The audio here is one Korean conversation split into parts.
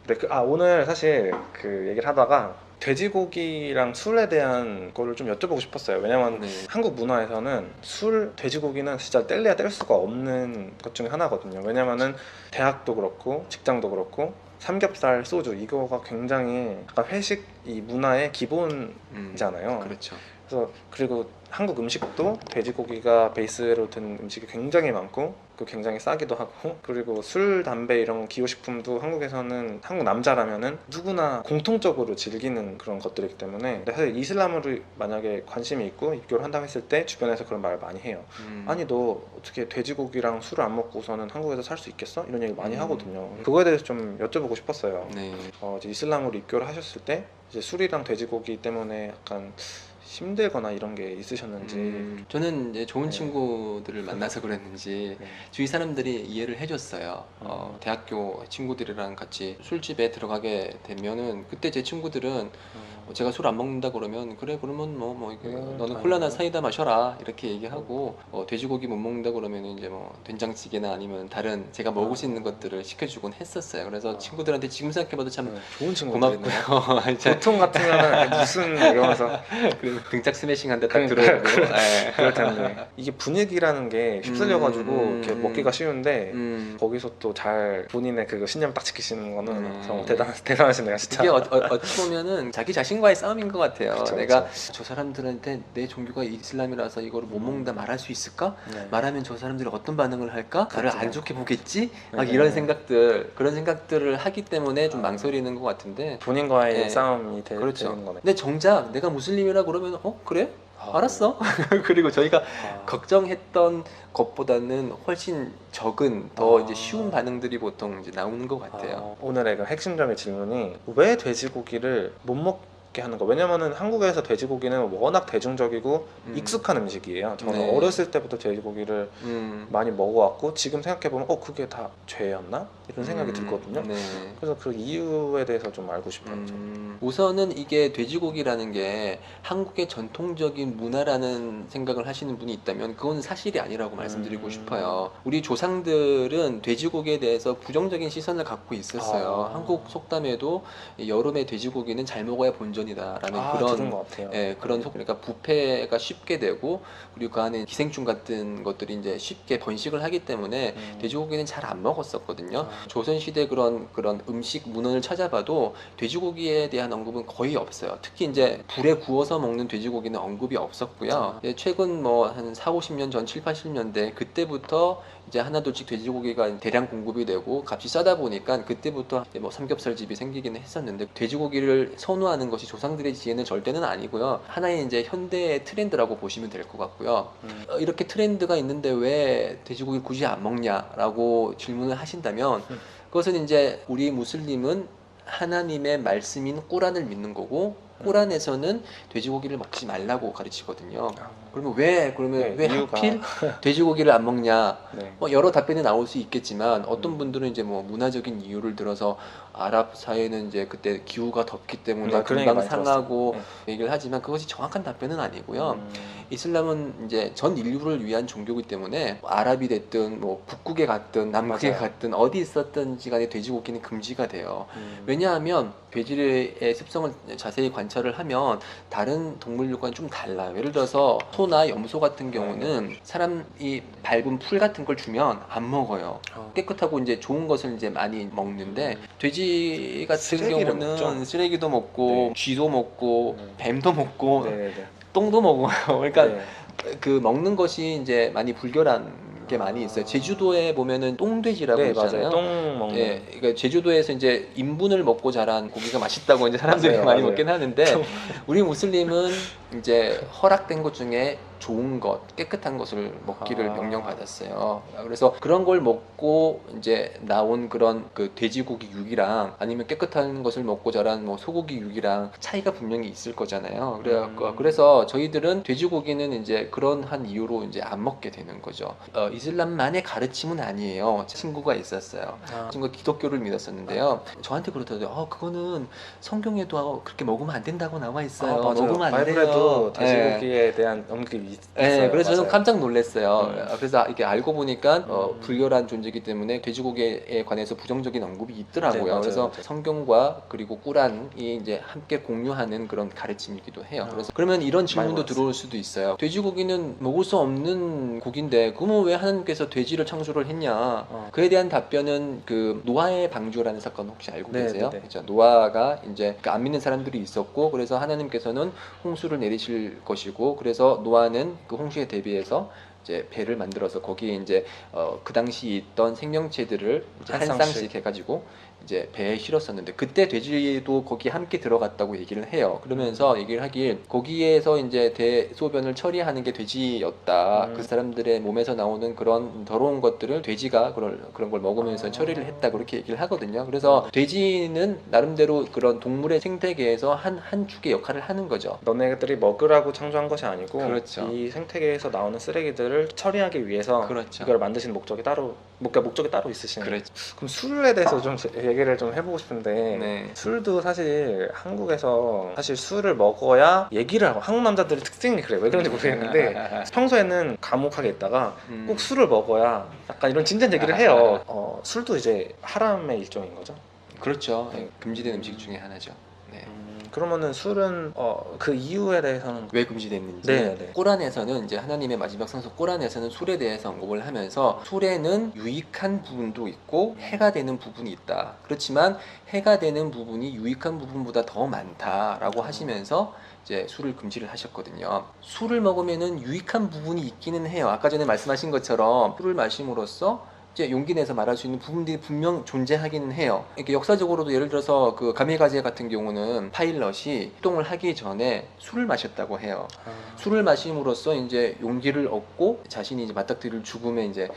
네, 오늘 사실 그 얘기를 하다가 돼지고기랑 술에 대한 거를 좀 여쭤보고 싶었어요. 왜냐면 네. 한국 문화에서는 돼지고기는 진짜 뗄래야 뗄 수가 없는 것 중에 하나거든요. 왜냐면은 대학도 그렇고 직장도 그렇고 삼겹살, 소주 이거가 굉장히 약간 회식 이 문화의 기본이잖아요. 그렇죠. 그래서 그리고 한국 음식도 돼지고기가 베이스로 든 음식이 굉장히 많고 그 굉장히 싸기도 하고 그리고 술, 담배 이런 기호식품도 한국에서는 한국 남자라면은 누구나 공통적으로 즐기는 그런 것들이기 때문에 사실 이슬람으로 만약에 관심이 있고 입교를 한다고 했을 때 주변에서 그런 말을 많이 해요. 아니 너 어떻게 돼지고기랑 술을 안 먹고서는 한국에서 살 수 있겠어? 이런 얘기 많이 하거든요. 그거에 대해서 좀 여쭤보고 싶었어요. 네. 이제 이슬람으로 입교를 하셨을 때 이제 술이랑 돼지고기 때문에 약간 힘들거나 이런 게 있으셨는지. 저는 이제 좋은 네. 친구들을 만나서 그랬는지 네. 주위 사람들이 이해를 해줬어요. 대학교 친구들이랑 같이 술집에 들어가게 되면은 그때 제 친구들은 제가 술 안 먹는다 그러면 그래 그러면 너는 다행이네. 콜라나 사이다 마셔라 이렇게 얘기하고 돼지고기 못 먹는다 그러면 이제 뭐 된장찌개나 아니면 다른 제가 먹을 수 있는 것들을 시켜주곤 했었어요. 그래서 친구들한테 지금 생각해봐도 참 좋은 친구들이네요. 고맙고요. 보통 같으면 무슨 이러면서 그리고 등짝 스매싱 한 대 딱 그러니까, 들어오고 예. 그럴 텐데 이게 분위기라는 게 휩쓸려가지고 이렇게 먹기가 쉬운데 거기서 또 잘 본인의 그 신념 딱 지키시는 거는 정말 대단하시네요 진짜. 이게 어찌 보면은 자기 자신과의 싸움인 것 같아요. 그쵸, 내가 그쵸. 저 사람들한테 내 종교가 이슬람이라서 이거를 못 먹는다 말할 수 있을까? 네. 말하면 저 사람들이 어떤 반응을 할까? 나를 그쵸. 안 좋게 보겠지? 막 네. 이런 그런 생각들을 하기 때문에 좀 망설이는 것 같은데. 본인과의 네. 싸움이 그렇죠. 되는 거네. 근데 정작 내가 무슬림이라 그러면 그래? 알았어. 그리고 저희가 걱정했던 것보다는 훨씬 적은 더 이제 쉬운 반응들이 보통 이제 나오는 것 같아요. 오늘의 그 핵심적인 질문이 왜 돼지고기를 못 먹게 하는 거? 왜냐면은 한국에서 돼지고기는 워낙 대중적이고 익숙한 음식이에요. 저는 네. 어렸을 때부터 돼지고기를 많이 먹어왔고 지금 생각해보면 그게 다 죄였나? 이런 생각이 들거든요. 네. 그래서 그 이유에 대해서 좀 알고 싶어요. 우선은 이게 돼지고기라는 게 한국의 전통적인 문화라는 생각을 하시는 분이 있다면 그건 사실이 아니라고 말씀드리고 싶어요. 우리 조상들은 돼지고기에 대해서 부정적인 시선을 갖고 있었어요. 한국 속담에도 여름에 돼지고기는 잘 먹어야 본전이다라는 들은 것 같아요. 그러니까 부패가 쉽게 되고 그리고 그 안에 기생충 같은 것들이 이제 쉽게 번식을 하기 때문에 돼지고기는 잘 안 먹었었거든요. 조선시대 그런 음식 문헌을 찾아봐도 돼지고기에 대한 언급은 거의 없어요. 특히 이제 불에 구워서 먹는 돼지고기는 언급이 없었고요. 최근 한 4, 50년 전 7, 80년대 그때부터 이제 하나둘씩 돼지고기가 대량 공급이 되고 값이 싸다 보니까 그때부터 삼겹살 집이 생기기는 했었는데 돼지고기를 선호하는 것이 조상들의 지혜는 절대는 아니고요. 하나의 이제 현대의 트렌드라고 보시면 될 것 같고요. 이렇게 트렌드가 있는데 왜 돼지고기 굳이 안 먹냐라고 질문을 하신다면 그것은 이제 우리 무슬림은 하나님의 말씀인 꾸란을 믿는 거고 꾸란에서는 돼지고기를 먹지 말라고 가르치거든요. 그러면 왜 이유가. 하필 돼지고기를 안 먹냐? 네. 여러 답변이 나올 수 있겠지만 어떤 분들은 이제 문화적인 이유를 들어서 아랍 사회는 이제 그때 기후가 덥기 때문에 그런 얘기 금방 많이 상하고 들었어요. 얘기를 하지만 그것이 정확한 답변은 아니고요. 이슬람은 이제 전 인류를 위한 종교이기 때문에 아랍이 됐든 북극에 갔든 남극에 맞아요. 갔든 어디 있었든지 간에 돼지고기는 금지가 돼요. 왜냐하면 돼지의 습성을 자세히 관찰을 하면 다른 동물들과는 좀 달라요. 예를 들어서 소나 염소 같은 경우는 사람이 밟은 풀 같은 걸 주면 안 먹어요. 깨끗하고 이제 좋은 것을 이제 많이 먹는데 돼지 같은 쓰레기를 경우는 먹죠? 쓰레기도 먹고 네. 쥐도 먹고 뱀도 먹고 네네. 똥도 먹어요. 그러니까 네. 그 먹는 것이 이제 많이 불결한 게 많이 있어요. 제주도에 보면은 똥돼지라고 네, 있잖아요. 맞아요. 똥 먹는. 예, 그러니까 제주도에서 이제 인분을 먹고 자란 고기가 맛있다고 이제 사람들이 맞아요, 많이 맞아요. 먹긴 하는데 우리 무슬림은 이제 허락된 것 중에 좋은 것, 깨끗한 것을 먹기를 명령받았어요. 그래서 그런 걸 먹고 이제 나온 그런 그 돼지고기 육이랑 아니면 깨끗한 것을 먹고 자란 소고기 육이랑 차이가 분명히 있을 거잖아요. 그래서 저희들은 돼지고기는 이제 그런 한 이유로 이제 안 먹게 되는 거죠. 이슬람만의 가르침은 아니에요. 친구가 있었어요. 친구가 기독교를 믿었었는데요. 저한테 그러더라고요. 그거는 성경에도 그렇게 먹으면 안 된다고 나와 있어요. 맞아요. 먹으면 안 바이블에도 돼요. 돼지고기에 대한 언급이 있어요. 그래서 저는 맞아요. 깜짝 놀랐어요. 음. 그래서 이렇게 알고 보니까 음. 불결한 존재이기 때문에 돼지고기에 관해서 부정적인 언급이 있더라고요. 네, 맞아요, 그래서 맞아요. 성경과 그리고 꾸란이 이제 함께 공유하는 그런 가르침이기도 해요. 그래서 그러면 이런 질문도 많이 들어올 수도 있어요. 돼지고기는 먹을 수 없는 고기인데 그러면 왜 하나님께서 돼지를 창조를 했냐? 그에 대한 답변은 그 노아의 방주라는 사건 혹시 알고 네, 계세요? 네, 네. 그렇죠. 노아가 이제 안 믿는 사람들이 있었고 그래서 하나님께서는 홍수를 내리실 것이고 그래서 노아는 그 홍수에 대비해서 이제 배를 만들어서 거기에 이제 그 당시 있던 생명체들을 이제 한 쌍씩 해가지고 이제 배에 실었었는데 그때 돼지도 거기 함께 들어갔다고 얘기를 해요. 그러면서 얘기를 하길 거기에서 이제 대소변을 처리하는 게 돼지였다. 그 사람들의 몸에서 나오는 그런 더러운 것들을 돼지가 그런 걸 먹으면서 처리를 했다 그렇게 얘기를 하거든요. 그래서 돼지는 나름대로 그런 동물의 생태계에서 한 축의 역할을 하는 거죠. 너네들이 먹으라고 창조한 것이 아니고 그렇죠. 이 생태계에서 나오는 쓰레기들을 처리하기 위해서 그렇죠. 이걸 만드신 목적이 따로 목적이 따로 있으신 거예요. 그렇죠. 그럼 술에 대해서 좀 얘기를 좀 해보고 싶은데 네. 술도 사실 한국에서 사실 술을 먹어야 얘기를 하고 한국 남자들의 특징이 그래요. 왜 그런지 모르겠는데 평소에는 감옥하게 있다가 꼭 술을 먹어야 약간 이런 진지한 얘기를 해요. 술도 이제 하람의 일종인 거죠. 그렇죠. 금지된 음식 중에 하나죠. 네. 그러면은 술은 그 이유에 대해서는 왜 금지됐는지 네, 네. 꾸란에서는 이제 하나님의 마지막 성서 꾸란에서는 술에 대해서 언급을 하면서 술에는 유익한 부분도 있고 해가 되는 부분이 있다. 그렇지만 해가 되는 부분이 유익한 부분보다 더 많다라고 하시면서 이제 술을 금지를 하셨거든요. 술을 먹으면은 유익한 부분이 있기는 해요. 아까 전에 말씀하신 것처럼 술을 마심으로써 이제 용기 내서 말할 수 있는 부분들이 분명 존재하기는 해요. 이렇게 역사적으로도 예를 들어서 그 가메가제 같은 경우는 파일럿이 출동을 하기 전에 술을 마셨다고 해요. 술을 마심으로써 이제 용기를 얻고 자신이 이제 맞닥뜨릴 죽음에 이제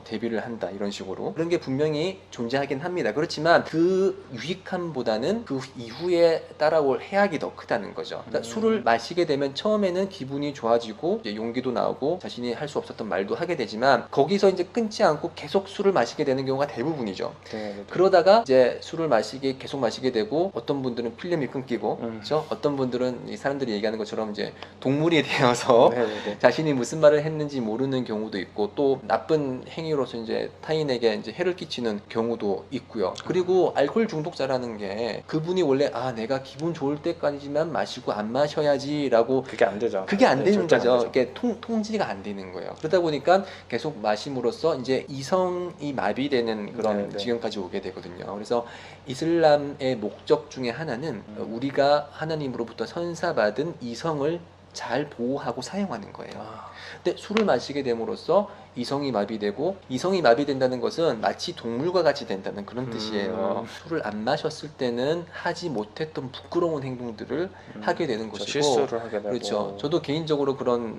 대비를 한다 이런 식으로 그런 게 분명히 존재하긴 합니다. 그렇지만 그 유익함보다는 그 이후에 따라올 해악이 더 크다는 거죠. 그러니까 술을 마시게 되면 처음에는 기분이 좋아지고 이제 용기도 나오고 자신이 할 수 없었던 말도 하게 되지만 거기서 이제 끊지 않고 계속 술을 마시게 되는 경우가 대부분이죠. 네. 그러다가 이제 술을 계속 마시게 되고 어떤 분들은 필름이 끊기고 그렇죠? 어떤 분들은 이 사람들이 얘기하는 것처럼 이제 동물이 되어서 네. 자신이 무슨 말을 했는지 모르는 경우도 있고 또 나쁜 행위로서 이제 타인에게 이제 해를 끼치는 경우도 있고요. 그리고 알코올 중독자라는 게 그분이 원래 내가 기분 좋을 때까지만 마시고 안 마셔야지라고 그게 안 되죠. 그게 안 되는 절대 안 거죠. 되죠. 이게 통지가 안 되는 거예요. 그러다 보니까 계속 마심으로써 이제 이성이 마비되는 그런 네네. 지경까지 오게 되거든요. 그래서 이슬람의 목적 중에 하나는 우리가 하나님으로부터 선사받은 이성을 잘 보호하고 사용하는 거예요. 근데 술을 마시게 됨으로써 이성이 마비되고 이성이 마비된다는 것은 마치 동물과 같이 된다는 그런 뜻이에요. 술을 안 마셨을 때는 하지 못했던 부끄러운 행동들을 하게 되는 것이고 실수를 하게 되고 그렇죠. 저도 개인적으로 그런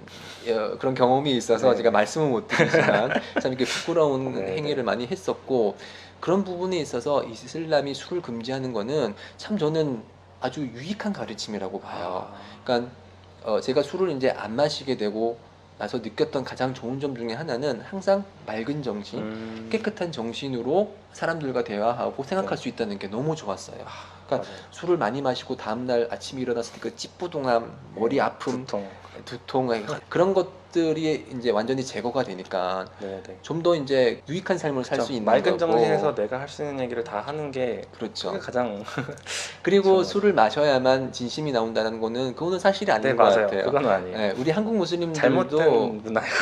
경험이 있어서 네. 제가 말씀은 못 드리지만 참 이렇게 부끄러운 네, 행위를 많이 했었고 그런 부분에 있어서 이슬람이 술을 금지하는 거는 참 저는 아주 유익한 가르침이라고 봐요. 그러니까 제가 술을 이제 안 마시게 되고 나서 느꼈던 가장 좋은 점 중에 하나는 항상 맑은 정신, 깨끗한 정신으로 사람들과 대화하고 생각할 수 있다는 게 너무 좋았어요. 그러니까 술을 많이 마시고 다음날 아침에 일어났을 때 그 찌뿌둥함, 머리 아픔, 두통 그런 것들이 이제 완전히 제거가 되니까 좀 더 이제 유익한 삶을 살 수 있는 맑은 거고. 정신에서 내가 할 수 있는 얘기를 다 하는 게 그렇죠. 그게 가장 그리고 술을 마셔야만 진심이 나온다는 거는 그거는 사실이 아닌 것 맞아요. 같아요. 그건 아니에요. 네, 우리 한국 무슬림들도 잘못된 문화예요.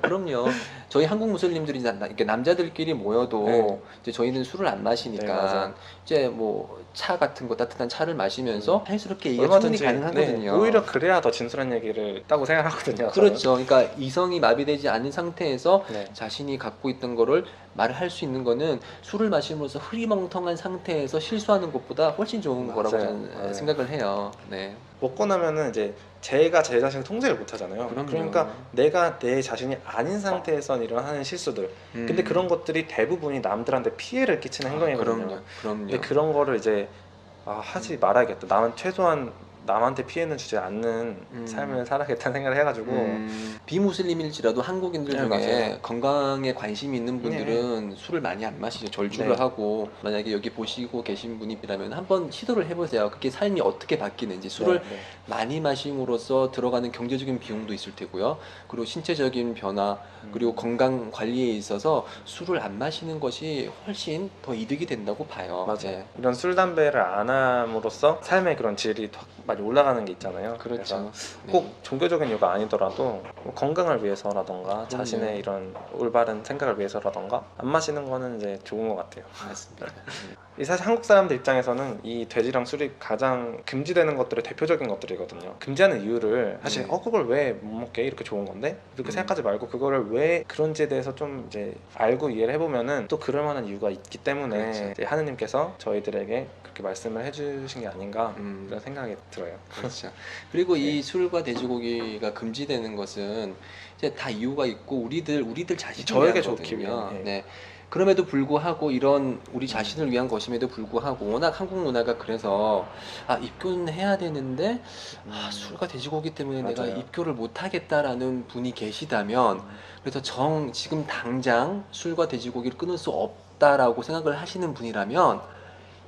그럼요. 저희 한국 무슬림들이 이렇게 남자들끼리 모여도 이제 저희는 술을 안 마시니까 이제 뭐 차 같은 거 따뜻한 차를 마시면서 자연스럽게 얘기가 충분히 가능하거든요. 오히려 그래야 더 진솔한 얘기를 했다고 생각하거든요. 그렇죠. 그러니까 이성이 마비되지 않은 상태에서 자신이 갖고 있던 거를 말을 할 수 있는 거는 술을 마심으로써 흐리멍텅한 상태에서 실수하는 것보다 훨씬 좋은 거라고 저는 생각을 해요. 네. 먹고 나면은 이제 제가 제 자신을 통제를 못 하잖아요. 그럼요. 그러니까 내가 내 자신이 아닌 상태에서 일어나는 실수들. 근데 그런 것들이 대부분이 남들한테 피해를 끼치는 행동이거든요. 그럼요. 근데 그런 거를 이제 하지 말아야겠다. 나는 최소한 남한테 피해는 주지 않는 삶을 살아야겠다는 생각을 해가지고 비무슬림일지라도 한국인들 네, 중에 맞아요. 건강에 관심이 있는 분들은 술을 많이 안 마시죠. 절주를 네. 하고 만약에 여기 보시고 계신 분이라면 한번 시도를 해보세요. 그게 삶이 어떻게 바뀌는지. 술을 네, 네. 많이 마심으로써 들어가는 경제적인 비용도 있을 테고요. 그리고 신체적인 변화 그리고 건강 관리에 있어서 술을 안 마시는 것이 훨씬 더 이득이 된다고 봐요. 맞아요. 네. 이런 술 담배를 안 함으로써 삶의 그런 질이 더 많이 올라가는 게 있잖아요. 그렇죠. 그래서 꼭 종교적인 이유가 아니더라도 뭐 건강을 위해서라던가 자신의 이런 올바른 생각을 위해서라던가 안 마시는 거는 이제 좋은 것 같아요. 맞습니다. 이 사실 한국 사람들 입장에서는 이 돼지랑 술이 가장 금지되는 것들의 대표적인 것들이거든요. 금지하는 이유를 사실 그걸 왜 못 먹게 이렇게 좋은 건데 이렇게 생각하지 말고 그거를 왜 그런지에 대해서 좀 이제 알고 이해를 해보면은 또 그럴 만한 이유가 있기 때문에 그렇죠. 이제 하느님께서 저희들에게 그렇게 말씀을 해주신 게 아닌가 음. 그런 생각이 들어요. 그렇죠. 그리고 이 술과 돼지고기가 금지되는 것은 이제 다 이유가 있고 우리들 자신을 저에게 위한 좋기 거거든요. 위한, 예. 네. 그럼에도 불구하고 이런 우리 자신을 위한 것임에도 불구하고 워낙 한국 문화가 그래서 입교는 해야 되는데 술과 돼지고기 때문에 내가 맞아요. 입교를 못 하겠다라는 분이 계시다면 그래서 지금 당장 술과 돼지고기를 끊을 수 없다라고 생각을 하시는 분이라면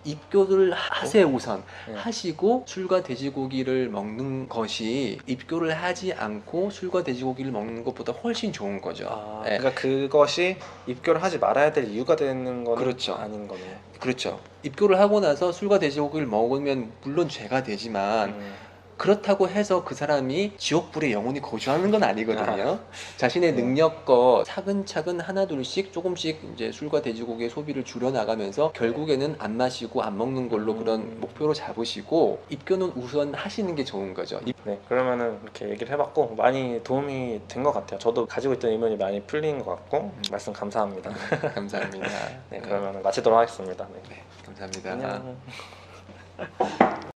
입교를 하세요 우선. 네. 하시고 술과 돼지고기를 먹는 것이 입교를 하지 않고 술과 돼지고기를 먹는 것보다 훨씬 좋은 거죠. 예. 그러니까 그것이 입교를 하지 말아야 될 이유가 되는 거는 그렇죠. 아닌 거네요. 그렇죠. 입교를 하고 나서 술과 돼지고기를 먹으면 물론 죄가 되지만 그렇다고 해서 그 사람이 지옥불에 영원히 거주하는 건 아니거든요. 자신의 네. 능력껏 차근차근 하나둘씩 조금씩 이제 술과 돼지고기의 소비를 줄여 나가면서 결국에는 안 마시고 안 먹는 걸로 그런 목표로 잡으시고 입교는 우선 하시는 게 좋은 거죠. 네, 그러면은 이렇게 얘기를 해봤고 많이 도움이 된 것 같아요. 저도 가지고 있던 의문이 많이 풀린 것 같고 말씀 감사합니다. 감사합니다. 네, 그러면 마치도록 하겠습니다. 네. 네, 감사합니다. 안녕.